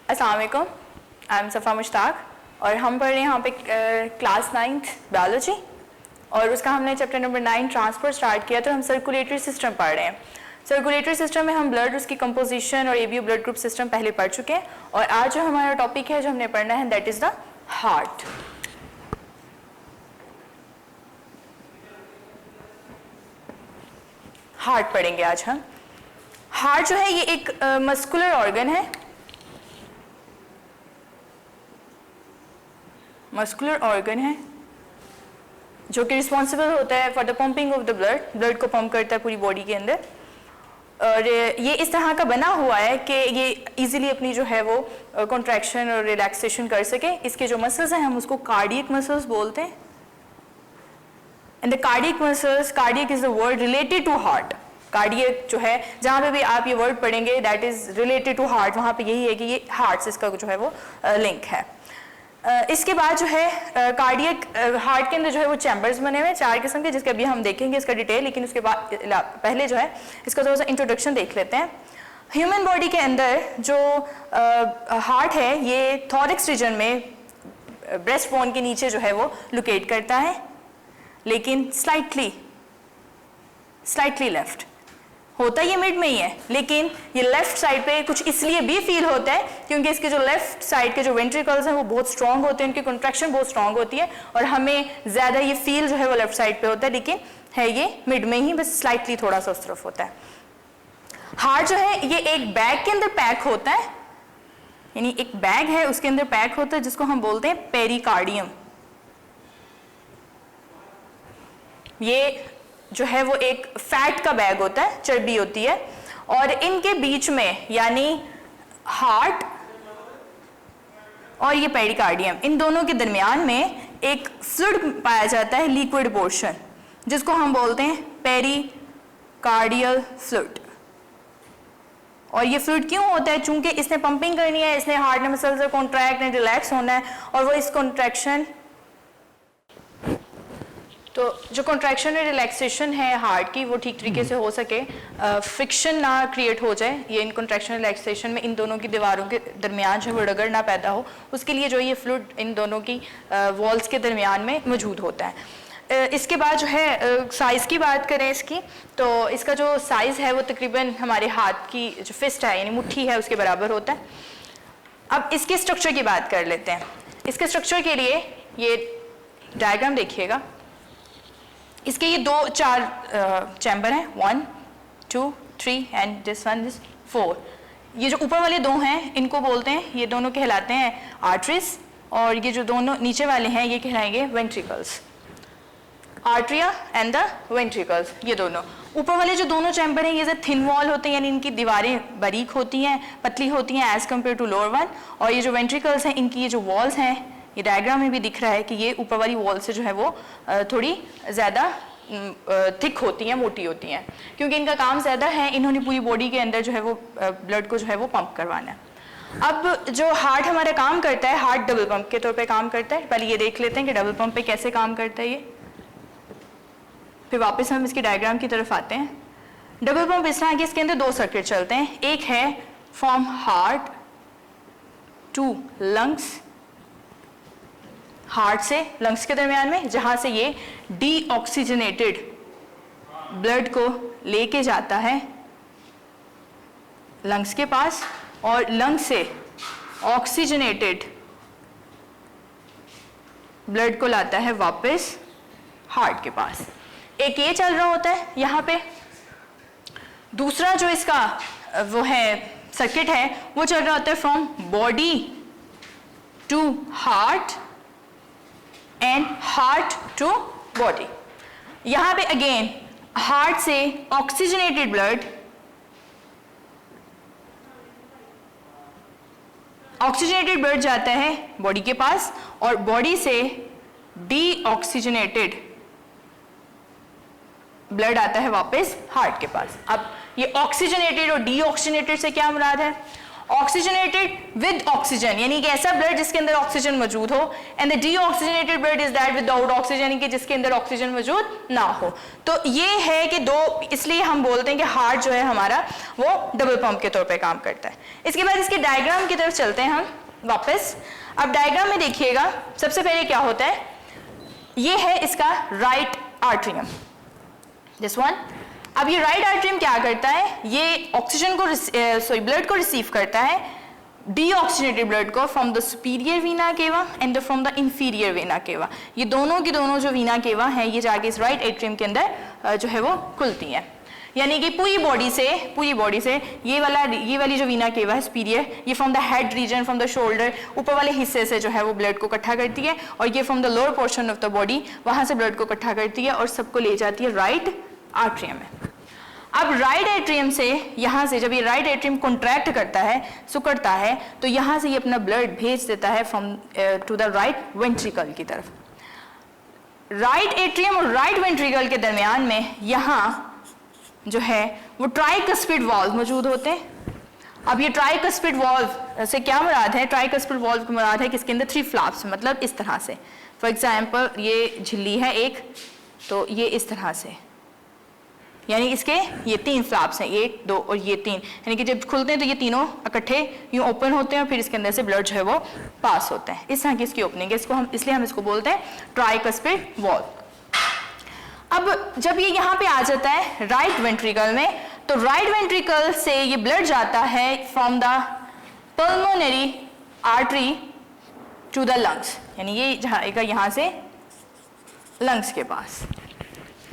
अस्सलाम वालेकुम, I am सफ़ा मुश्ताक और हम पढ़ रहे हैं यहाँ पे क्लास 9th बायोलॉजी और उसका हमने चैप्टर नंबर 9 ट्रांसपोर्ट स्टार्ट किया। तो हम सर्कुलेटरी सिस्टम पढ़ रहे हैं। सर्कुलेटरी सिस्टम में हम ब्लड, उसकी कंपोजिशन और एबीओ ब्लड ग्रुप सिस्टम पहले पढ़ चुके हैं और आज जो हमारा टॉपिक है जो हमने पढ़ना है that is the heart. Heart पढ़ेंगे आज हम। हार्ट जो है ये एक मस्कुलर ऑर्गन है, मस्कुलर ऑर्गन है जो कि रिस्पॉन्सिबल होता है for the pumping of the blood, blood को पंप करता है पूरी बॉडी के अंदर। और ये इस तरह का बना हुआ है कि ये इजीली अपनी जो है वो कॉन्ट्रैक्शन और रिलैक्सेशन कर सके। इसके जो मसल्स हैं हम उसको कार्डियक मसल्स बोलते हैं। And the cardiac muscles, cardiac is the word related to heart. Cardiac जो है जहाँ पे भी आप ये वर्ड पढ़ेंगे that is related to heart, वहाँ पे यही है कि ये हार्ट से इसका जो है वो लिंक है। इसके बाद जो है कार्डियक हार्ट के अंदर जो है वो चैम्बर्स बने हुए हैं 4 किस्म के, जिसके अभी हम देखेंगे इसका डिटेल, लेकिन उसके बाद पहले जो है इसका थोड़ा सा इंट्रोडक्शन देख लेते हैं। ह्यूमन बॉडी के अंदर जो हार्ट है ये थॉरैक्स रीजन में ब्रेस्ट बोन के नीचे जो है वो लोकेट करता है, लेकिन स्लाइटली लेफ्ट होता ये मिड में ही है, लेकिन ये लेफ्ट साइड पे कुछ इसलिए भी फील होता है क्योंकि इसके जो लेफ्ट साइड के जो वेंट्रिकल्स हैं वो बहुत स्ट्रांग होते हैं, उनकी कॉन्ट्रैक्शन बहुत स्ट्रांग होती है और हमें ज़्यादा ये फील जो है वो लेफ्ट साइड पे होता है, लेकिन है ये मिड में ही, बस स्लाइटली थोड़ा सा उस तरफ होता है। हार्ट जो है ये एक बैग के अंदर पैक होता है, यानी एक बैग है उसके अंदर पैक होता है जिसको हम बोलते हैं पेरिकार्डियम। ये जो है वो एक फैट का बैग होता है, चर्बी होती है, और इनके बीच में यानी हार्ट और ये पेरिकार्डियम, इन दोनों के दरमियान में एक फ्लूइड पाया जाता है, लिक्विड पोर्शन, जिसको हम बोलते हैं पेरिकार्डियल फ्लूइड। और ये फ्लूइड क्यों होता है? चूंकि इसने पंपिंग करनी है, इसने हार्ट ने मसल्स से कॉन्ट्रैक्ट एंड रिलैक्स होना है, और वो इस कॉन्ट्रैक्शन, तो जो कॉन्ट्रैक्शन और रिलैक्सेशन है हार्ट की वो ठीक तरीके से हो सके, फ्रिक्शन ना क्रिएट हो जाए ये इन कॉन्ट्रैक्शन रिलैक्सेशन में, इन दोनों की दीवारों के दरमियान जो है वो रगड़ ना पैदा हो, उसके लिए जो ये फ्लूइड इन दोनों की वॉल्स के दरमियान में मौजूद होता है। इसके बाद जो है साइज़ की बात करें इसकी, तो इसका जो साइज़ है वो तकरीबन हमारे हाथ की जो फिस्ट है यानी मुट्ठी है उसके बराबर होता है। अब इसके स्ट्रक्चर की बात कर लेते हैं। इसके स्ट्रक्चर के लिए ये डायग्राम देखिएगा। इसके ये 2-4 चैम्बर हैं, 1, 2, 3 एंड दिस वन इज 4। ये जो ऊपर वाले 2 हैं इनको बोलते हैं, ये दोनों कहलाते हैं आर्टरीज, और ये जो दोनों नीचे वाले हैं ये कहलाएंगे ventricles. Atria and the ventricles, ये दोनों ऊपर वाले जो दोनों चैम्बर हैं ये थिन वॉल होते हैं, यानी इनकी दीवारें बारीक होती हैं, पतली होती हैं as compare to lower one. और ये जो वेंट्रिकल्स हैं इनकी ये जो वॉल्स हैं, ये डायग्राम में भी दिख रहा है कि ये ऊपर वाली वॉल से जो है वो थोड़ी ज़्यादा थिक होती हैं, मोटी होती हैं, क्योंकि इनका काम ज़्यादा है, इन्होंने पूरी बॉडी के अंदर जो है वो ब्लड को जो है वो पंप करवाना है। अब जो हार्ट हमारा काम करता है, हार्ट डबल पंप के तौर पे काम करता है। पहले ये देख लेते हैं कि डबल पंप पे कैसे काम करता है ये, फिर वापस हम इसकी डायग्राम की तरफ आते हैं। डबल पंप इस तरह के, इसके अंदर 2 सर्किट चलते हैं, एक है from heart to lungs, heart से लंग्स के दरमियान में, जहां से ये डीऑक्सीजनेटेड ब्लड को लेके जाता है लंग्स के पास, और लंग्स से ऑक्सीजनेटेड ब्लड को लाता है वापस हार्ट के पास। एक ये चल रहा होता है यहाँ पे, दूसरा जो इसका वो है सर्किट है वो चल रहा होता है from body to heart and heart to body. यहाँ पे अगेन हार्ट से ऑक्सीजनेटेड ब्लड, ऑक्सीजनेटेड ब्लड जाता है बॉडी के पास, और बॉडी से डीऑक्सीजनेटेड ब्लड आता है वापस हार्ट के पास। अब ये ऑक्सीजनेटेड और डीऑक्सीजनेटेड से क्या मुराद है? ऑक्सीजनेटेड विद ऑक्सीजन यानी कि ऐसा ब्लड जिसके अंदर ऑक्सीजन मौजूद हो, and the deoxygenated blood is that without oxygen यानी कि जिसके अंदर ऑक्सीजन मौजूद ना हो। तो ये है कि दो, इसलिए हम बोलते हैं कि हार्ट जो है हमारा वो डबल पंप के तौर पे काम करता है। इसके बाद इसके डायग्राम की तरफ चलते हैं हम वापस। अब डायग्राम में देखिएगा सबसे पहले क्या होता है, ये है इसका राइट आर्ट्रियम, दिस वन। अब ये राइट आर्ट्रियम क्या करता है, ये ऑक्सीजन को ब्लड को रिसीव करता है, डीऑक्सीजनेटेड ब्लड को फ्रॉम द सुपीरियर वीना केवा and from the inferior vena केवा। ये दोनों की दोनों जो वीना केवा है ये जाके इस राइट एट्रियम के अंदर जो है वो खुलती हैं। यानी कि पूरी बॉडी से ये वाली जो वीना केवा है सुपीरियर, ये from the head region, from the shoulder, ऊपर वाले हिस्से से जो है वो ब्लड को इकट्ठा करती है, और ये from the lower portion of the body वहां से ब्लड को इकट्ठा करती है और सबको ले जाती है राइट आर्ट्रियम में। अब राइट एट्रियम से यहाँ से जब ये राइट एट्रियम कॉन्ट्रैक्ट करता है, सिकुड़ता है, तो यहाँ से ये अपना ब्लड भेज देता है from to the right ventricle की तरफ। राइट एट्रियम और राइट वेंट्रिकल के दरमियान में यहाँ जो है वो ट्राइकस्पिड वाल्व मौजूद होते हैं। अब ये ट्राइकस्पिड वाल्व से क्या मुराद है, ट्राइकस्पिड वाल्व की मुराद है कि इसके अंदर 3 फ्लैप्स, मतलब इस तरह से। फॉर एग्जांपल ये झिल्ली है एक, तो ये इस तरह से, यानी इसके ये 3 फ्लैप्स हैं, 1 2 और ये 3, यानी कि जब खुलते हैं तो ये तीनों इकट्ठे यूं ओपन होते हैं और फिर इसके अंदर से ब्लड जो है वो पास होता है। इस तरह की इसकी ओपनिंग है, इसको हम इसलिए हम इसको बोलते हैं ट्राइकस्पिड वाल्व। अब जब ये यहाँ पे आ जाता है राइट वेंट्रिकल में, तो राइट वेंट्रिकल से ये ब्लड जाता है from the pulmonary artery to the lungs, यानी ये जाएगा यहाँ से लंग्स के पास।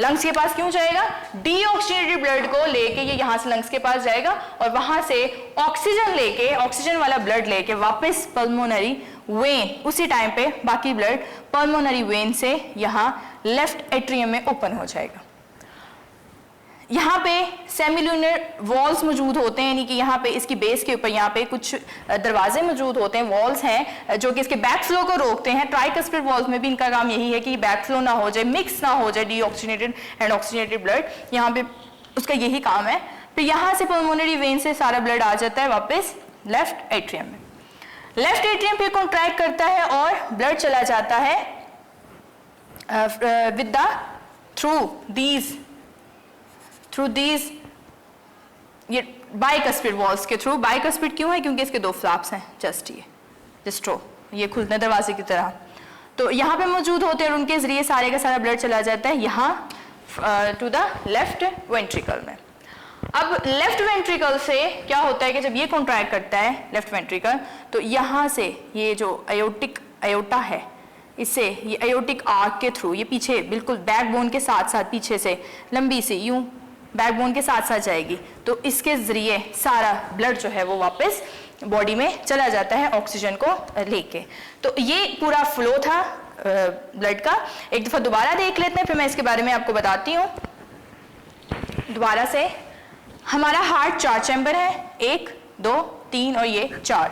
लंग्स के पास क्यों जाएगा, डीऑक्सीजनेटेड ब्लड को लेके ये यहाँ से लंग्स के पास जाएगा और वहां से ऑक्सीजन लेके, ऑक्सीजन वाला ब्लड लेके वापस पल्मोनरी वेन, उसी टाइम पे बाकी ब्लड पल्मोनरी वेन से यहाँ लेफ्ट एट्रियम में ओपन हो जाएगा। यहाँ पे सेमिल्यूनर वॉल्स मौजूद होते हैं, यानी कि यहाँ पे इसकी बेस के ऊपर यहाँ पे कुछ दरवाजे मौजूद होते हैं, वॉल्स हैं जो कि इसके बैक फ्लो को रोकते हैं। ट्राइकस्पिड वॉल्स में भी इनका काम यही है कि बैक फ्लो ना हो जाए, मिक्स ना हो जाए डीऑक्सीजनेटेड एंड ऑक्सीजनेटेड ब्लड, यहाँ पे उसका यही काम है। फिर यहाँ से पल्मोनरी वेन से सारा ब्लड आ जाता है वापस लेफ्ट एट्रियम में। लेफ्ट एट्रियम फिर कॉन्ट्रैक्ट करता है और ब्लड चला जाता है विद द थ्रू दीज ये बाइकस्पिड वॉल्स के थ्रू। बाइकस्पिड क्यों है, क्योंकि इसके 2 फ्लैप्स हैं, जस्ट ये खुलने दरवाजे की तरह, तो यहाँ पे मौजूद होते हैं और उनके जरिए सारे का सारा ब्लड चला जाता है यहाँ टू द लेफ्ट वेंट्रिकल में। अब लेफ्ट वेंट्रिकल से क्या होता है कि जब ये कॉन्ट्रैक्ट करता है लेफ्ट वेंट्रिकल, तो यहाँ से ये जो अयोटा है, इससे ये अयोटिक आर्क के थ्रू ये पीछे बिल्कुल बैकबोन के साथ साथ पीछे से लंबी सी यूं बैकबोन के साथ साथ जाएगी, तो इसके जरिए सारा ब्लड जो है वो वापस बॉडी में चला जाता है ऑक्सीजन को लेके। तो ये पूरा फ्लो था ब्लड का। एक दफा दोबारा देख लेते हैं, फिर मैं इसके बारे में आपको बताती हूँ दोबारा से। हमारा हार्ट 4 चैम्बर है, 1 2 3 और ये 4।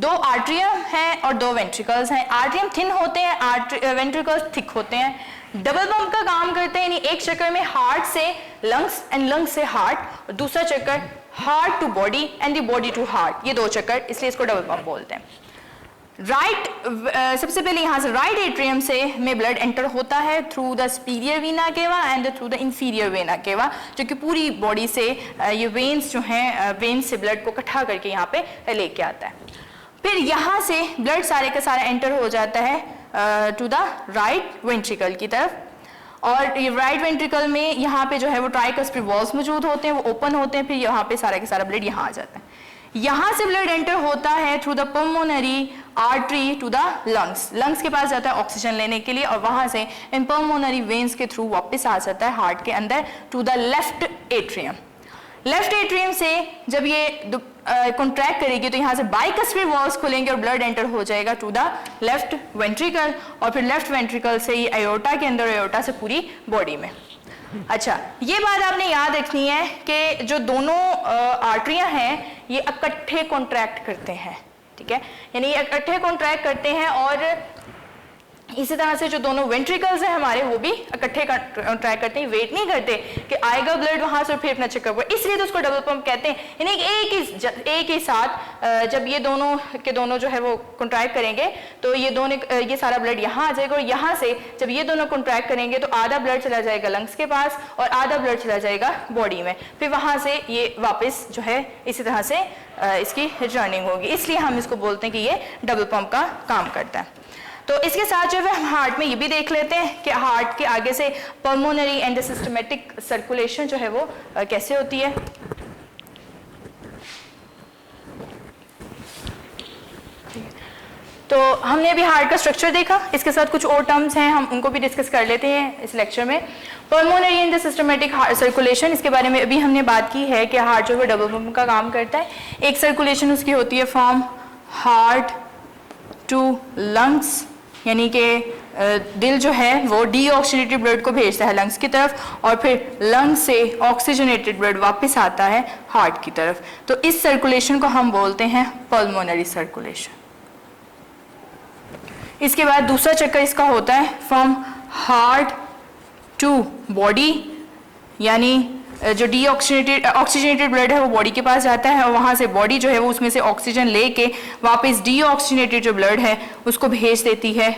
2 आर्ट्रियम हैं और 2 वेंट्रिकल्स हैं। आर्ट्रियम थिन होते हैं, वेंट्रिकल्स थिक होते हैं। डबल पंप का काम करते हैं, यानी एक चक्कर में हार्ट से लंग्स एंड लंग्स से हार्ट, और दूसरा चक्कर heart to body and the body to heart, ये 2 चक्कर, इसलिए इसको डबल पंप बोलते हैं। सबसे पहले यहाँ से राइट एट्रियम से में ब्लड एंटर होता है थ्रू द सुपीरियर वीना केवा and through the inferior vena cava, जो कि पूरी बॉडी से ये वेन्स जो हैं वेन्स से ब्लड को इकट्ठा करके यहाँ पे लेके आता है। फिर यहाँ से ब्लड सारे का सारा एंटर हो जाता है टू द राइट वेंट्रिकल की तरफ, और ये राइट वेंट्रिकल में यहाँ पे जो है वो ट्राइकस्पिड वॉल्स मौजूद होते हैं, वो ओपन होते हैं, फिर यहाँ पे सारा का सारा ब्लड यहाँ आ जाता है। यहाँ से ब्लड एंटर होता है through the pulmonary artery to the lungs, lungs के पास जाता है ऑक्सीजन लेने के लिए, और वहाँ से इन पल्मोनरी वेन्स के थ्रू वापस आ जाता है हार्ट के अंदर to the left atrium. Left atrium से जब ये कॉन्ट्रैक्ट करेगी तो यहाँ से बाइकस्पिड वॉल्स खुलेंगे और ब्लड एंटर हो जाएगा टू द लेफ्ट वेंट्रिकल, और फिर लेफ्ट वेंट्रिकल से ये अयोटा के अंदर, अयोटा से पूरी बॉडी में। अच्छा, ये बात आपने याद रखनी है कि जो दोनों आर्टरियां हैं ये इकट्ठे कॉन्ट्रैक्ट करते हैं, ठीक है, यानी ये इकट्ठे कॉन्ट्रैक्ट करते हैं, और इसी तरह से जो दोनों वेंट्रिकल्स हैं हमारे वो भी इकट्ठे कॉन्ट्रैक्ट करते हैं, वेट नहीं करते कि आएगा ब्लड वहां से फिर अपना चक्कर पर, इसलिए तो उसको डबल पंप कहते हैं। यानी एक ही साथ जब ये दोनों के दोनों जो है वो कॉन्ट्रैक्ट करेंगे तो ये सारा ब्लड यहाँ आ जाएगा, और यहाँ से जब ये दोनों कॉन्ट्रैक्ट करेंगे तो आधा ब्लड चला जाएगा लंग्स के पास और आधा ब्लड चला जाएगा बॉडी में, फिर वहाँ से ये वापस जो है इसी तरह से इसकी रिटर्निंग होगी, इसलिए हम इसको बोलते हैं कि ये डबल पंप का काम करता है। तो इसके साथ जो है हम हार्ट में ये भी देख लेते हैं कि हार्ट के आगे से पल्मोनरी एंड सिस्टमेटिक सर्कुलेशन जो है वो कैसे होती है। तो हमने अभी हार्ट का स्ट्रक्चर देखा, इसके साथ कुछ और टर्म्स हैं, हम उनको भी डिस्कस कर लेते हैं इस लेक्चर में। पल्मोनरी एंड सिस्टमेटिक सर्कुलेशन, इसके बारे में अभी हमने बात की है कि हार्ट जो है डबल पंप का काम करता है। एक सर्कुलेशन उसकी होती है फ्रॉम हार्ट टू लंग्स, यानी कि दिल जो है वो डीऑक्सीजनेटेड ब्लड को भेजता है लंग्स की तरफ और फिर लंग्स से ऑक्सीजनेटेड ब्लड वापस आता है हार्ट की तरफ। तो इस सर्कुलेशन को हम बोलते हैं पल्मोनरी सर्कुलेशन। इसके बाद दूसरा चक्कर इसका होता है फ्रॉम हार्ट टू बॉडी, यानी जो ऑक्सीजनेटेड ब्लड है वो बॉडी के पास जाता है और वहाँ से बॉडी जो है वो उसमें से ऑक्सीजन लेके वापस डीऑक्सीजनेटेड जो ब्लड है उसको भेज देती है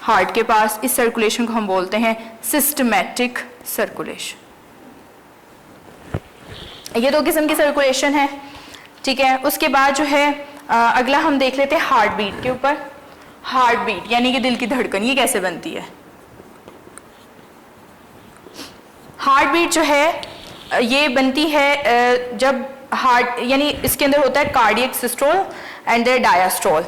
हार्ट के पास। इस सर्कुलेशन को हम बोलते हैं सिस्टमैटिक सर्कुलेशन। ये दो किस्म की सर्कुलेशन है, ठीक है। उसके बाद जो है अगला हम देख लेते हैं हार्ट बीट के ऊपर। हार्ट बीट यानी कि दिल की धड़कन, ये कैसे बनती है। हार्ट बीट जो है ये बनती है जब हार्ट, यानी इसके अंदर होता है कार्डियक सिस्टोल एंड डायास्टोल।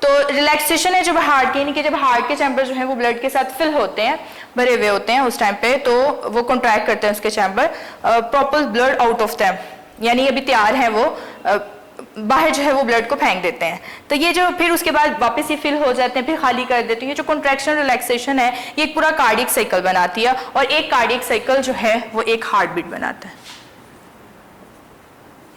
तो रिलैक्सेशन है जब हार्ट की, यानी कि जब हार्ट के चैम्बर जो है वो ब्लड के साथ फिल होते हैं, भरे हुए होते हैं उस टाइम पे, तो वो कॉन्ट्रैक्ट करते हैं उसके chamber, proper blood out of them, यानी अभी तैयार है वो बाहर जो है वो ब्लड को फेंक देते हैं। तो ये जो फिर उसके बाद वापस ये फिल हो जाते हैं, फिर खाली कर देते हैं। ये जो कॉन्ट्रैक्शन रिलैक्सेशन है ये एक पूरा कार्डियक साइकिल बनाती है, और एक कार्डियक साइकिल जो है वो एक हार्ट बीट बनाता है।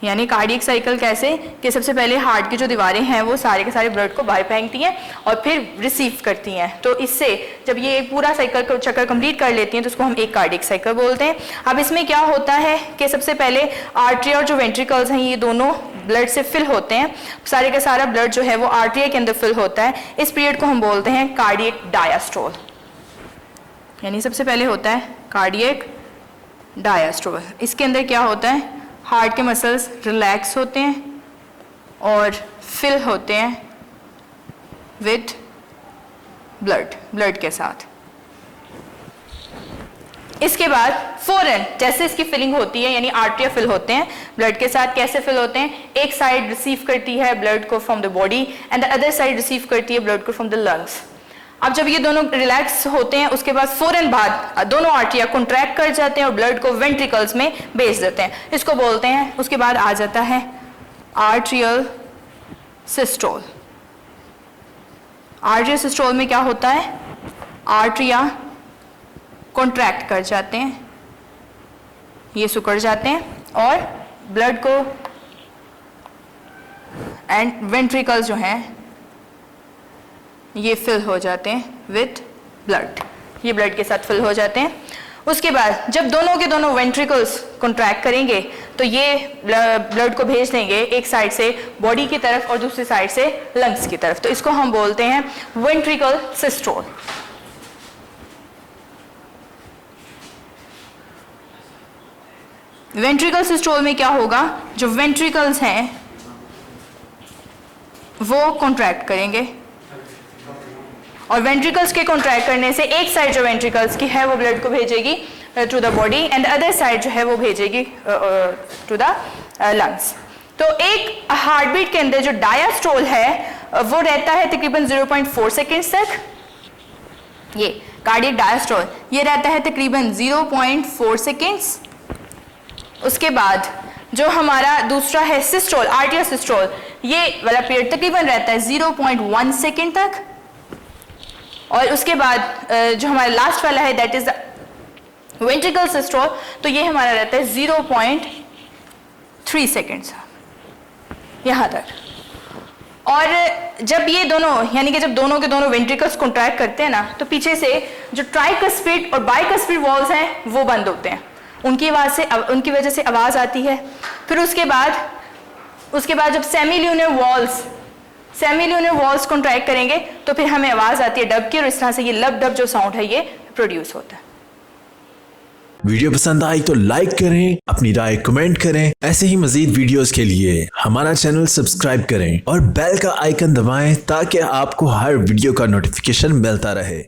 यानी कार्डियक साइकिल कैसे कि सबसे पहले हार्ट की जो दीवारें हैं वो सारे के सारे ब्लड को बाहर फेंकती हैं और फिर रिसीव करती हैं। तो इससे जब ये पूरा साइकिल को चक्कर कंप्लीट कर लेती हैं तो उसको हम एक कार्डियक साइकिल बोलते हैं। अब इसमें क्या होता है कि सबसे पहले आर्टरी और जो वेंट्रिकल्स हैं ये दोनों ब्लड से फिल होते हैं, सारे का सारा ब्लड जो है वो आर्टरी के अंदर फिल होता है। इस पीरियड को हम बोलते हैं कार्डियक डायास्ट्रोल। यानी सबसे पहले होता है कार्डियक डायास्ट्रोल। इसके अंदर क्या होता है, हार्ट के मसल्स रिलैक्स होते हैं और फिल होते हैं विद ब्लड के साथ। इसके बाद फौरन जैसे इसकी फिलिंग होती है, यानी आर्टरिया फिल होते हैं ब्लड के साथ, कैसे फिल होते हैं, एक साइड रिसीव करती है ब्लड को from the body and the other side receive करती है ब्लड को फ्रॉम द लंग्स। अब जब ये दोनों रिलैक्स होते हैं उसके बाद फौरन बाद दोनों आर्टरिया कॉन्ट्रैक्ट कर जाते हैं और ब्लड को वेंट्रिकल्स में भेज देते हैं, इसको बोलते हैं। उसके बाद आ जाता है आर्ट्रियल सिस्टोल। आर्ट्रियल सिस्टोल में क्या होता है, आर्टरिया कॉन्ट्रैक्ट कर जाते हैं, ये सिकुड़ जाते हैं और ब्लड को एंड वेंट्रिकल्स जो हैं ये फिल हो जाते हैं विथ ब्लड, ये ब्लड के साथ फिल हो जाते हैं। उसके बाद जब दोनों के दोनों वेंट्रिकल्स कॉन्ट्रैक्ट करेंगे तो ये ब्लड को भेज देंगे एक साइड से बॉडी की तरफ और दूसरी साइड से लंग्स की तरफ। तो इसको हम बोलते हैं वेंट्रिकल सिस्टोल। वेंट्रिकल सिस्टोल में क्या होगा, जो वेंट्रिकल्स हैं वो कॉन्ट्रैक्ट करेंगे और वेंट्रिकल्स के कॉन्ट्रैक्ट करने से एक साइड जो वेंट्रिकल्स की है वो ब्लड को भेजेगी to the body and other side जो है वो भेजेगी टू द लंग्स। तो एक हार्ट बीट के अंदर जो डायास्ट्रोल है वो रहता है तकरीबन 0.4 सेकेंड्स तक। ये कार्डियक डायास्ट्रोल ये रहता है तकरीबन 0.4 सेकेंड्स। उसके बाद जो हमारा दूसरा है सिस्टोल, आर्टरियल सिस्टोल, ये वाला पीरियड तकरीबन रहता है 0.1 सेकेंड तक। और उसके बाद जो हमारा लास्ट वाला है दैट इज वेंट्रिकल सिस्टोल, तो ये हमारा रहता है 0.3 सेकेंड्स यहाँ तक। और जब ये दोनों यानी कि जब दोनों के दोनों वेंट्रिकल्स कॉन्ट्रैक्ट करते हैं ना तो पीछे से जो ट्राइकस्पिड और बाइकस्पिड वॉल्स हैं वो बंद होते हैं, उनकी वजह से आवाज़ आती है। फिर उसके बाद उसके बाद जब सेमी ल्यूनर वॉल्स कॉन्ट्रैक्ट करेंगे तो फिर हमें आवाज़ आती है डब की, और इस तरह से ये लब डब जो साउंड है ये प्रोड्यूस होता है। वीडियो पसंद आई तो लाइक करें, अपनी राय कमेंट करें। ऐसे ही मजीद वीडियोस के लिए हमारा चैनल सब्सक्राइब करें और बेल का आइकन दबाएं ताकि आपको हर वीडियो का नोटिफिकेशन मिलता रहे।